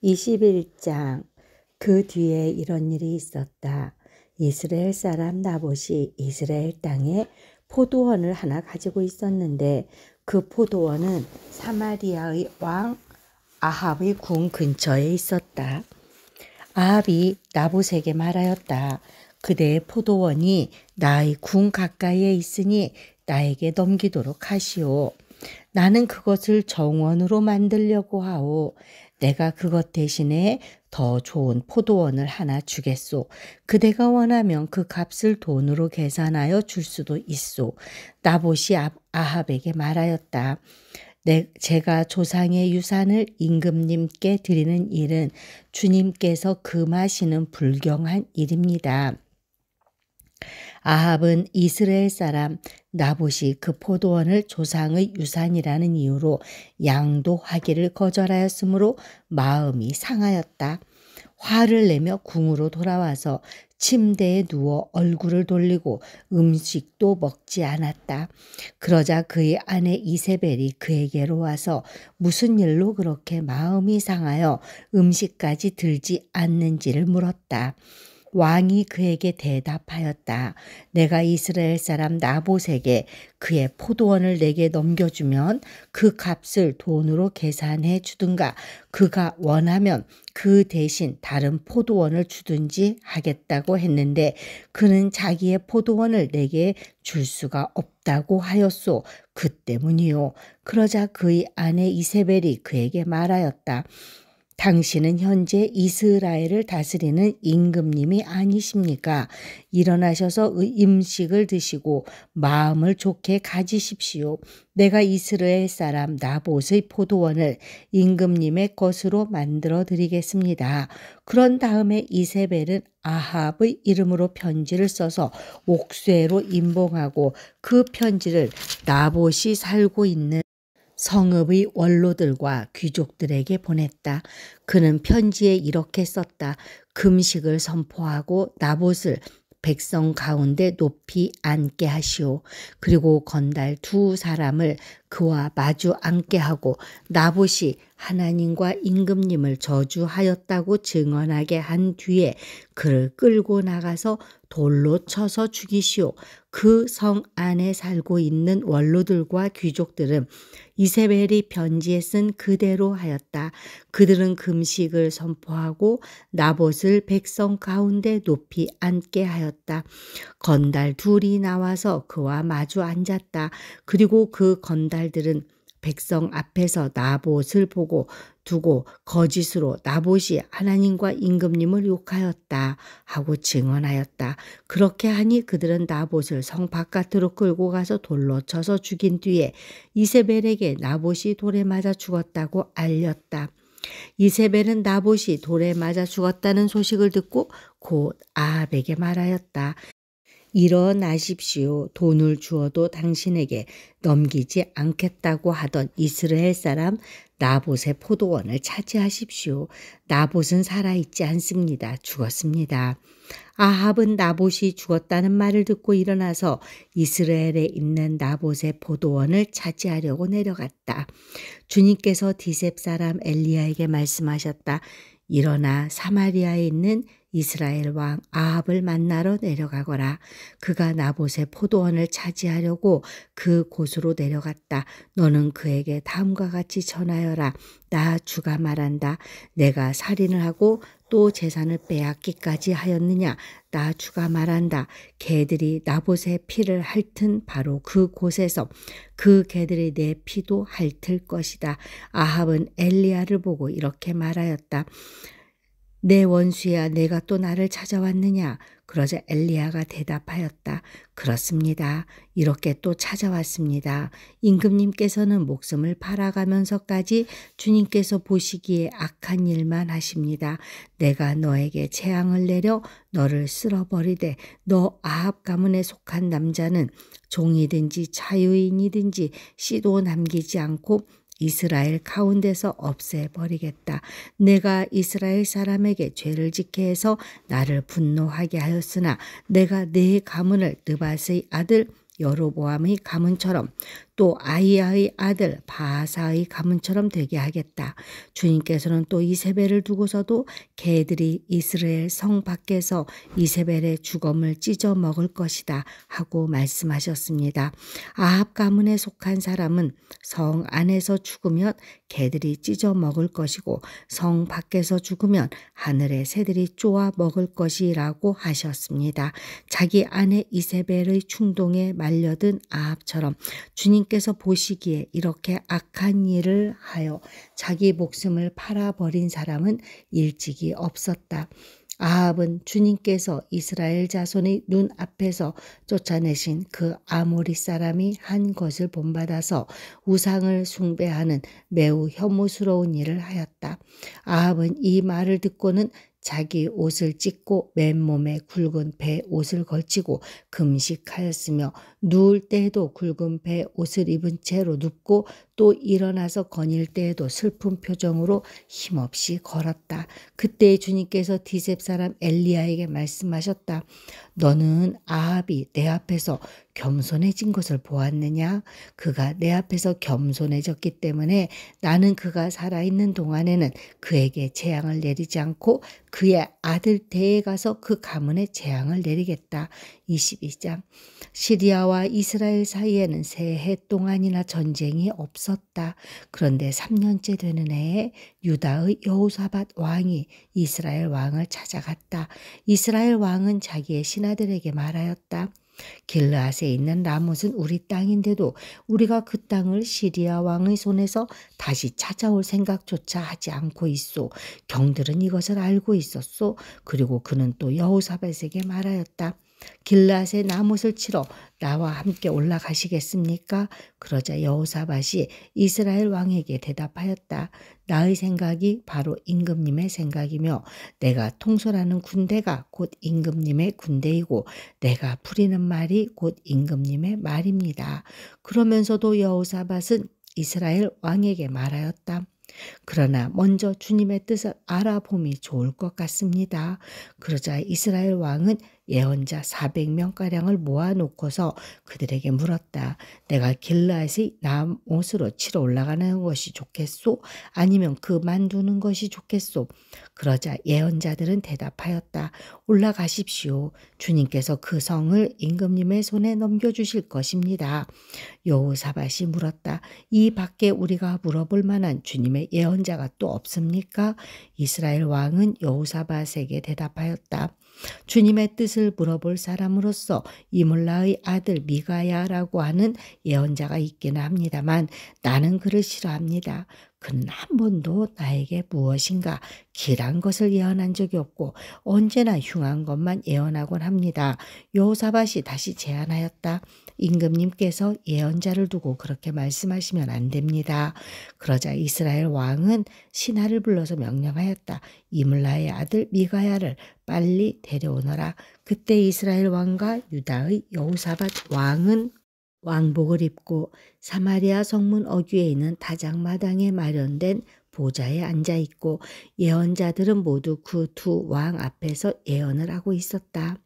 21장. 그 뒤에 이런 일이 있었다. 이스라엘 사람 나봇이 이스라엘 땅에 포도원을 하나 가지고 있었는데 그 포도원은 사마리아의 왕 아합의 궁 근처에 있었다. 아합이 나봇에게 말하였다. 그대의 포도원이 나의 궁 가까이에 있으니 나에게 넘기도록 하시오. 나는 그것을 정원으로 만들려고 하오. 내가 그것 대신에 더 좋은 포도원을 하나 주겠소. 그대가 원하면 그 값을 돈으로 계산하여 줄 수도 있소. 나봇이 아합에게 말하였다. 제가 조상의 유산을 임금님께 드리는 일은 주님께서 금하시는 불경한 일입니다. 아합은 이스라엘 사람 나봇이 그 포도원을 조상의 유산이라는 이유로 양도하기를 거절하였으므로 마음이 상하였다. 화를 내며 궁으로 돌아와서 침대에 누워 얼굴을 돌리고 음식도 먹지 않았다. 그러자 그의 아내 이세벨이 그에게로 와서 무슨 일로 그렇게 마음이 상하여 음식까지 들지 않는지를 물었다. 왕이 그에게 대답하였다. 내가 이스라엘 사람 나봇에게 그의 포도원을 내게 넘겨주면 그 값을 돈으로 계산해 주든가 그가 원하면 그 대신 다른 포도원을 주든지 하겠다고 했는데 그는 자기의 포도원을 내게 줄 수가 없다고 하였소. 그 때문이요. 그러자 그의 아내 이세벨이 그에게 말하였다. 당신은 현재 이스라엘을 다스리는 임금님이 아니십니까? 일어나셔서 음식을 드시고 마음을 좋게 가지십시오. 내가 이스라엘 사람 나봇의 포도원을 임금님의 것으로 만들어 드리겠습니다. 그런 다음에 이세벨은 아합의 이름으로 편지를 써서 옥쇄로 임봉하고 그 편지를 나봇이 살고 있는 성읍의 원로들과 귀족들에게 보냈다. 그는 편지에 이렇게 썼다. 금식을 선포하고 나봇을 백성 가운데 높이 앉게 하시오. 그리고 건달 두 사람을 그와 마주 앉게 하고 나봇이 하나님과 임금님을 저주하였다고 증언하게 한 뒤에 그를 끌고 나가서 돌로 쳐서 죽이시오. 그 성 안에 살고 있는 원로들과 귀족들은 이세벨이 편지에 쓴 그대로 하였다. 그들은 금식을 선포하고 나봇을 백성 가운데 높이 앉게 하였다. 건달 둘이 나와서 그와 마주 앉았다. 그리고 그 건달들은 백성 앞에서 나봇을 보고 두고 거짓으로 나봇이 하나님과 임금님을 욕하였다 하고 증언하였다. 그렇게 하니 그들은 나봇을 성 바깥으로 끌고 가서 돌로 쳐서 죽인 뒤에 이세벨에게 나봇이 돌에 맞아 죽었다고 알렸다. 이세벨은 나봇이 돌에 맞아 죽었다는 소식을 듣고 곧 아합에게 말하였다. 일어나십시오. 돈을 주어도 당신에게 넘기지 않겠다고 하던 이스라엘 사람 나봇의 포도원을 차지하십시오. 나봇은 살아있지 않습니다. 죽었습니다. 아합은 나봇이 죽었다는 말을 듣고 일어나서 이스라엘에 있는 나봇의 포도원을 차지하려고 내려갔다. 주님께서 디셉 사람 엘리야에게 말씀하셨다. 일어나 사마리아에 있는 이스라엘 왕 아합을 만나러 내려가거라. 그가 나봇의 포도원을 차지하려고 그 곳으로 내려갔다. 너는 그에게 다음과 같이 전하여라. 나 주가 말한다. 내가 살인을 하고 또 재산을 빼앗기까지 하였느냐. 나 주가 말한다. 개들이 나봇의 피를 핥은 바로 그 곳에서 그 개들이 내 피도 핥을 것이다. 아합은 엘리야를 보고 이렇게 말하였다. 내 원수야, 내가 또 나를 찾아왔느냐? 그러자 엘리야가 대답하였다. 그렇습니다. 이렇게 또 찾아왔습니다. 임금님께서는 목숨을 팔아가면서까지 주님께서 보시기에 악한 일만 하십니다. 내가 너에게 재앙을 내려 너를 쓸어버리되 너 아합 가문에 속한 남자는 종이든지 자유인이든지 씨도 남기지 않고 이스라엘 가운데서 없애버리겠다. 내가 이스라엘 사람에게 죄를 짓게 해서 나를 분노하게 하였으나 내가 네 가문을 느밧의 아들 여로보암의 가문처럼 또 아이야의 아들 바사의 가문처럼 되게 하겠다. 주님께서는 또 이세벨을 두고서도 개들이 이스라엘 성 밖에서 이세벨의 주검을 찢어 먹을 것이다 하고 말씀하셨습니다. 아합 가문에 속한 사람은 성 안에서 죽으면 개들이 찢어 먹을 것이고 성 밖에서 죽으면 하늘의 새들이 쪼아 먹을 것이라고 하셨습니다. 자기 아내 이세벨의 충동에 말려든 아합처럼 주님께서 보시기에 이렇게 악한 일을 하여 자기 목숨을 팔아버린 사람은 일찍이 없었다. 아합은 주님께서 이스라엘 자손의 눈앞에서 쫓아내신 그 아모리 사람이 한 것을 본받아서 우상을 숭배하는 매우 혐오스러운 일을 하였다. 아합은 이 말을 듣고는 자기 옷을 찢고 맨몸에 굵은 배 옷을 걸치고 금식하였으며 누울 때에도 굵은 배 옷을 입은 채로 눕고 또 일어나서 거닐 때에도 슬픈 표정으로 힘없이 걸었다. 그때 주님께서 디셉 사람 엘리야에게 말씀하셨다. 너는 아합이 내 앞에서 겸손해진 것을 보았느냐? 그가 내 앞에서 겸손해졌기 때문에 나는 그가 살아있는 동안에는 그에게 재앙을 내리지 않고 그의 아들 때에 가서 그 가문에 재앙을 내리겠다. 22장. 시리아와 이스라엘 사이에는 세 해 동안이나 전쟁이 없었다. 그런데 3년째 되는 해에 유다의 여호사밧 왕이 이스라엘 왕을 찾아갔다. 이스라엘 왕은 자기의 신하들에게 말하였다. 길르앗에 있는 라못은 우리 땅인데도 우리가 그 땅을 시리아 왕의 손에서 다시 찾아올 생각조차 하지 않고 있소. 경들은 이것을 알고 있었소. 그리고 그는 또 여호사밧에게 말하였다. 길르앗의 라못을 치러 나와 함께 올라가시겠습니까? 그러자 여호사밧이 이스라엘 왕에게 대답하였다. 나의 생각이 바로 임금님의 생각이며 내가 통솔하는 군대가 곧 임금님의 군대이고 내가 부리는 말이 곧 임금님의 말입니다. 그러면서도 여호사밧은 이스라엘 왕에게 말하였다. 그러나 먼저 주님의 뜻을 알아봄이 좋을 것 같습니다. 그러자 이스라엘 왕은 예언자 400명가량을 모아놓고서 그들에게 물었다. 내가 길르앗의 라못으로 치러 올라가는 것이 좋겠소? 아니면 그만두는 것이 좋겠소? 그러자 예언자들은 대답하였다. 올라가십시오. 주님께서 그 성을 임금님의 손에 넘겨주실 것입니다. 여호사밧이 물었다. 이 밖에 우리가 물어볼 만한 주님의 예언자가 또 없습니까? 이스라엘 왕은 여호사밧에게 대답하였다. 주님의 뜻을 물어볼 사람으로서 이물라의 아들 미가야라고 하는 예언자가 있기는 합니다만 나는 그를 싫어합니다. 그는 한 번도 나에게 무엇인가 길한 것을 예언한 적이 없고 언제나 흉한 것만 예언하곤 합니다. 여호사밧이 다시 제안하였다. 임금님께서 예언자를 두고 그렇게 말씀하시면 안 됩니다. 그러자 이스라엘 왕은 신하를 불러서 명령하였다. 이물라의 아들 미가야를 빨리 데려오너라. 그때 이스라엘 왕과 유다의 여호사밧 왕은 왕복을 입고 사마리아 성문 어귀에 있는 다장마당에 마련된 보좌에 앉아 있고 예언자들은 모두 그 두 왕 앞에서 예언을 하고 있었다.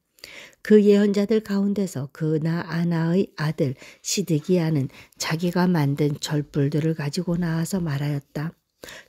그 예언자들 가운데서 그나아나의 아들 시드기야는 자기가 만든 절불들을 가지고 나와서 말하였다.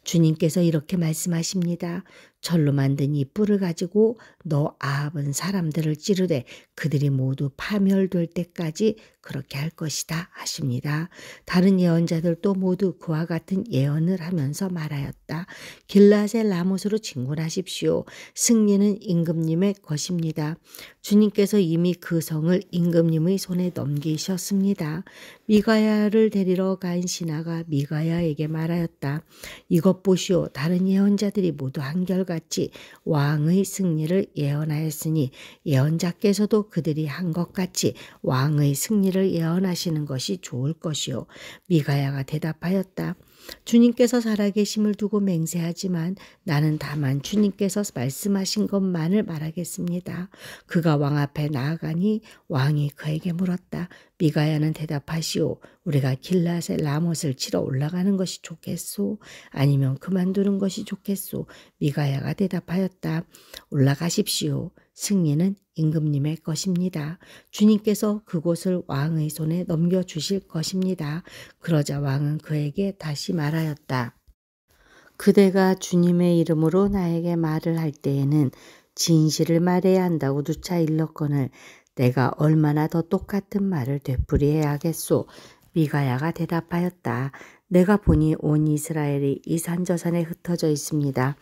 주님께서 이렇게 말씀하십니다. 절로 만든 이 뿔을 가지고 너 아합은 사람들을 찌르되 그들이 모두 파멸될 때까지 그렇게 할 것이다 하십니다. 다른 예언자들도 모두 그와 같은 예언을 하면서 말하였다. 길르앗의 라못으로 진군하십시오. 승리는 임금님의 것입니다. 주님께서 이미 그 성을 임금님의 손에 넘기셨습니다. 미가야를 데리러 간 신하가 미가야에게 말하였다. 이것 보시오. 다른 예언자들이 모두 한결같이 왕의 승리를 예언하였으니 예언자께서도 그들이 한 것 같이 왕의 승리를 예언하시는 것이 좋을 것이요. 미가야가 대답하였다. 주님께서 살아계심을 두고 맹세하지만 나는 다만 주님께서 말씀하신 것만을 말하겠습니다. 그가 왕 앞에 나아가니 왕이 그에게 물었다. 미가야는 대답하시오. 우리가 길르앗의 라못을 치러 올라가는 것이 좋겠소? 아니면 그만두는 것이 좋겠소? 미가야가 대답하였다. 올라가십시오. 승리는 임금님의 것입니다. 주님께서 그곳을 왕의 손에 넘겨주실 것입니다. 그러자 왕은 그에게 다시 말하였다. 그대가 주님의 이름으로 나에게 말을 할 때에는 진실을 말해야 한다고 누차 일렀거늘 내가 얼마나 더 똑같은 말을 되풀이해야 하겠소. 미가야가 대답하였다. 내가 보니 온 이스라엘이 이 산저산에 흩어져 있습니다.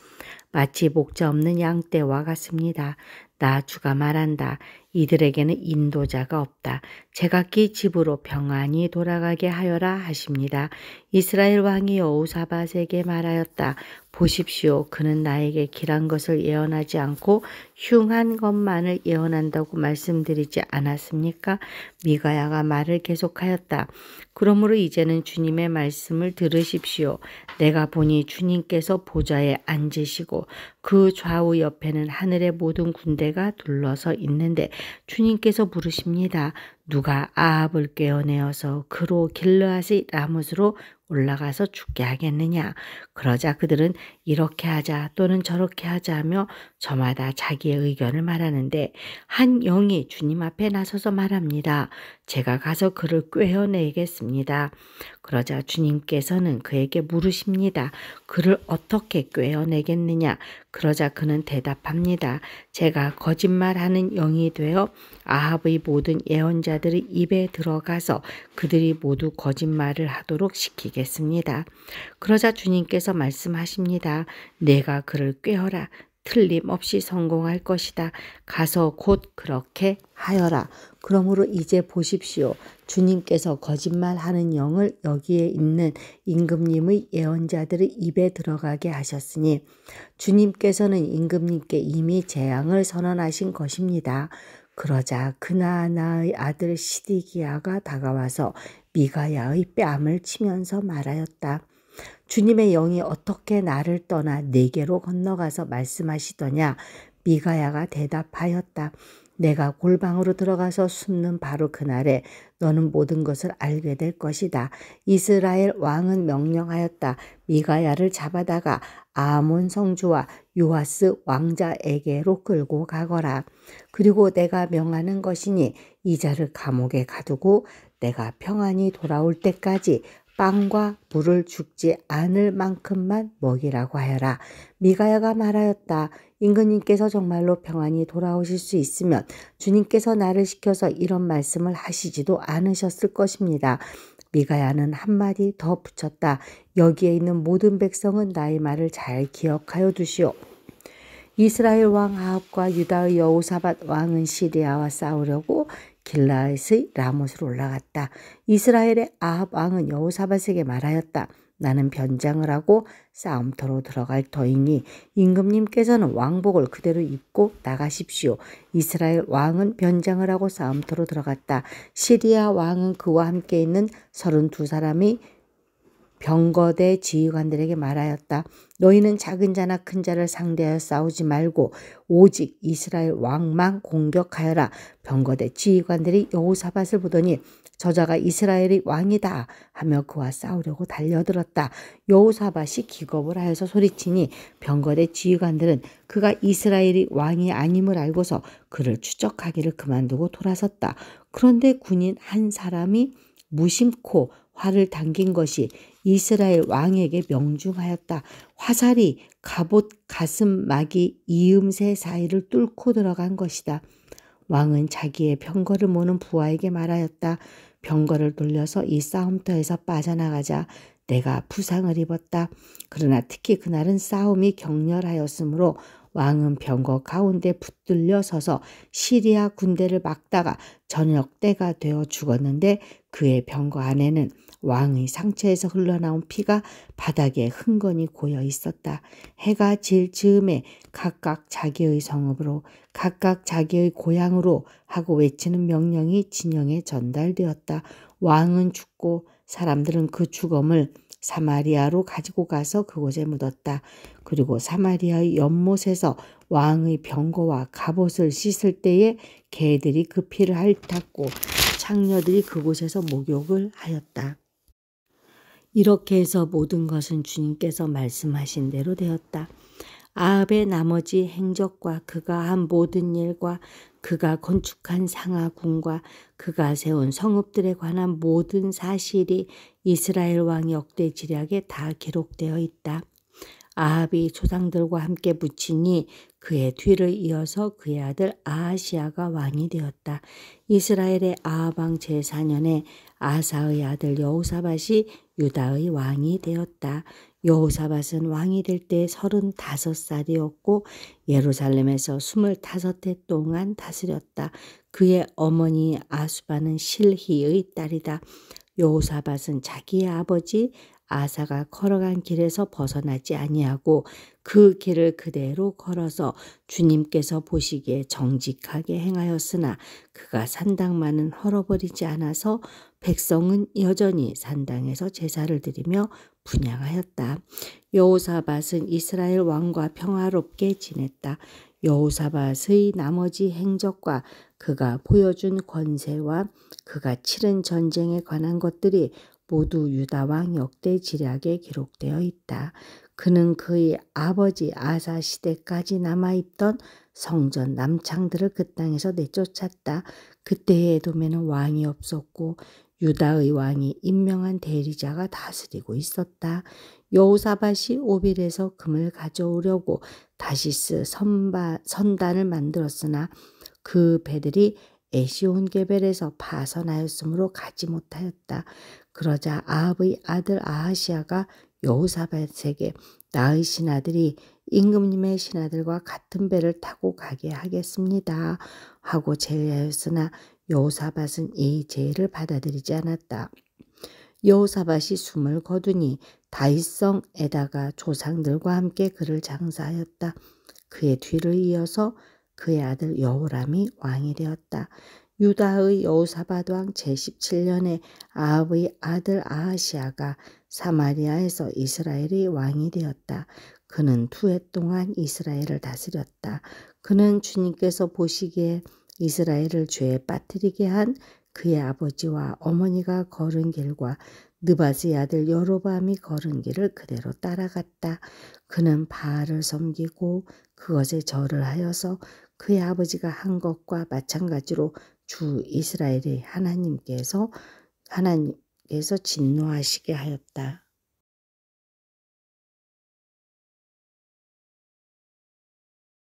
마치 목자 없는 양떼와 같습니다. 나 주가 말한다. 이들에게는 인도자가 없다. 제각기 집으로 평안히 돌아가게 하여라 하십니다. 이스라엘 왕이 여호사밧에게 말하였다. 보십시오. 그는 나에게 길한 것을 예언하지 않고 흉한 것만을 예언한다고 말씀드리지 않았습니까? 미가야가 말을 계속하였다. 그러므로 이제는 주님의 말씀을 들으십시오. 내가 보니 주님께서 보좌에 앉으시고 그 좌우 옆에는 하늘의 모든 군대가 둘러서 있는데 주님께서 물으십니다. 누가 아합을 꿰어내어서 그로 길르앗의 라못으로 올라가서 죽게 하겠느냐. 그러자 그들은 이렇게 하자 또는 저렇게 하자 하며 저마다 자기의 의견을 말하는데 한 영이 주님 앞에 나서서 말합니다. 제가 가서 그를 꿰어내겠습니다. 그러자 주님께서는 그에게 물으십니다. 그를 어떻게 꿰어내겠느냐. 그러자 그는 대답합니다. 제가 거짓말하는 영이 되어 아합의 모든 예언자들의 입에 들어가서 그들이 모두 거짓말을 하도록 시키겠습니다. 그러자 주님께서 말씀하십니다. 내가 그를 꿰어라. 틀림없이 성공할 것이다. 가서 곧 그렇게 하여라. 그러므로 이제 보십시오. 주님께서 거짓말하는 영을 여기에 있는 임금님의 예언자들의 입에 들어가게 하셨으니 주님께서는 임금님께 이미 재앙을 선언하신 것입니다. 그러자 그나아나의 아들 시디기야가 다가와서 미가야의 뺨을 치면서 말하였다. 주님의 영이 어떻게 나를 떠나 네게로 건너가서 말씀하시더냐. 미가야가 대답하였다. 내가 골방으로 들어가서 숨는 바로 그날에 너는 모든 것을 알게 될 것이다. 이스라엘 왕은 명령하였다. 미가야를 잡아다가 아몬 성주와 요아스 왕자에게로 끌고 가거라. 그리고 내가 명하는 것이니 이 자를 감옥에 가두고 내가 평안히 돌아올 때까지 빵과 물을 죽지 않을 만큼만 먹이라고 하여라. 미가야가 말하였다. 임금님께서 정말로 평안히 돌아오실 수 있으면 주님께서 나를 시켜서 이런 말씀을 하시지도 않으셨을 것입니다. 미가야는 한마디 더 붙였다. 여기에 있는 모든 백성은 나의 말을 잘 기억하여 두시오. 이스라엘 왕 아합과 유다의 여호사밧 왕은 시리아와 싸우려고 길르앗의 라못으로 올라갔다. 이스라엘의 아합 왕은 여호사밧에게 말하였다. 나는 변장을 하고 싸움터로 들어갈 터이니 임금님께서는 왕복을 그대로 입고 나가십시오. 이스라엘 왕은 변장을 하고 싸움터로 들어갔다. 시리아 왕은 그와 함께 있는 32사람이 병거대 지휘관들에게 말하였다. 너희는 작은 자나 큰 자를 상대하여 싸우지 말고 오직 이스라엘 왕만 공격하여라. 병거대 지휘관들이 여호사밧을 보더니 저자가 이스라엘의 왕이다 하며 그와 싸우려고 달려들었다. 여호사밧이 기겁을 하여서 소리치니 병거대 지휘관들은 그가 이스라엘의 왕이 아님을 알고서 그를 추적하기를 그만두고 돌아섰다. 그런데 군인 한 사람이 무심코 활을 당긴 것이 이스라엘 왕에게 명중하였다. 화살이 갑옷 가슴막이 이음새 사이를 뚫고 들어간 것이다. 왕은 자기의 병거를 모는 부하에게 말하였다. 병거를 돌려서 이 싸움터에서 빠져나가자. 내가 부상을 입었다. 그러나 특히 그날은 싸움이 격렬하였으므로 왕은 병거 가운데 붙들려 서서 시리아 군대를 막다가 저녁 때가 되어 죽었는데 그의 병거 안에는 왕의 상처에서 흘러나온 피가 바닥에 흥건히 고여 있었다. 해가 질 즈음에 각각 자기의 성읍으로 각각 자기의 고향으로 하고 외치는 명령이 진영에 전달되었다. 왕은 죽고 사람들은 그 죽음을 사마리아로 가지고 가서 그곳에 묻었다. 그리고 사마리아의 연못에서 왕의 병거와 갑옷을 씻을 때에 개들이 그 피를 핥았고 창녀들이 그곳에서 목욕을 하였다. 이렇게 해서 모든 것은 주님께서 말씀하신 대로 되었다. 아합의 나머지 행적과 그가 한 모든 일과 그가 건축한 상하궁과 그가 세운 성읍들에 관한 모든 사실이 이스라엘 왕 역대 지략에 다 기록되어 있다. 아합이 조상들과 함께 묻히니 그의 뒤를 이어서 그의 아들 아하시아가 왕이 되었다. 이스라엘의 아합 왕 제4년에 아사의 아들 여호사밧이 유다의 왕이 되었다. 여호사밧은 왕이 될 때 35살이었고 예루살렘에서 25해 동안 다스렸다. 그의 어머니 아수바는 실히의 딸이다. 여호사밧은 자기의 아버지 아사가 걸어간 길에서 벗어나지 아니하고 그 길을 그대로 걸어서 주님께서 보시기에 정직하게 행하였으나 그가 산당만은 헐어버리지 않아서 백성은 여전히 산당에서 제사를 드리며 분향하였다. 여호사밧은 이스라엘 왕과 평화롭게 지냈다. 여호사밧의 나머지 행적과 그가 보여준 권세와 그가 치른 전쟁에 관한 것들이 모두 유다 왕 역대 지략에 기록되어 있다. 그는 그의 아버지 아사 시대까지 남아있던 성전 남창들을 그 땅에서 내쫓았다. 그때의 에돔에는 왕이 없었고 유다의 왕이 임명한 대리자가 다스리고 있었다. 여호사밧이 오빌에서 금을 가져오려고 다시스 선단을 만들었으나 그 배들이 에시온게벨에서 파선하였으므로 가지 못하였다. 그러자 아합의 아들 아하시아가 여호사밧에게 나의 신하들이 임금님의 신하들과 같은 배를 타고 가게 하겠습니다 하고 제의하였으나 여호사밧은 이 제의를 받아들이지 않았다. 여호사밧이 숨을 거두니 다윗성에다가 조상들과 함께 그를 장사하였다. 그의 뒤를 이어서 그의 아들 여호람이 왕이 되었다. 유다의 여호사밧 왕 제17년에 아합의 아들 아하시아가 사마리아에서 이스라엘의 왕이 되었다. 그는 2해 동안 이스라엘을 다스렸다. 그는 주님께서 보시기에 이스라엘을 죄에 빠뜨리게 한 그의 아버지와 어머니가 걸은 길과 느바스의 아들 여로보암이 걸은 길을 그대로 따라갔다. 그는 바알을 섬기고 그것에 절을 하여서 그의 아버지가 한 것과 마찬가지로 주 이스라엘의 하나님께서 진노하시게 하였다.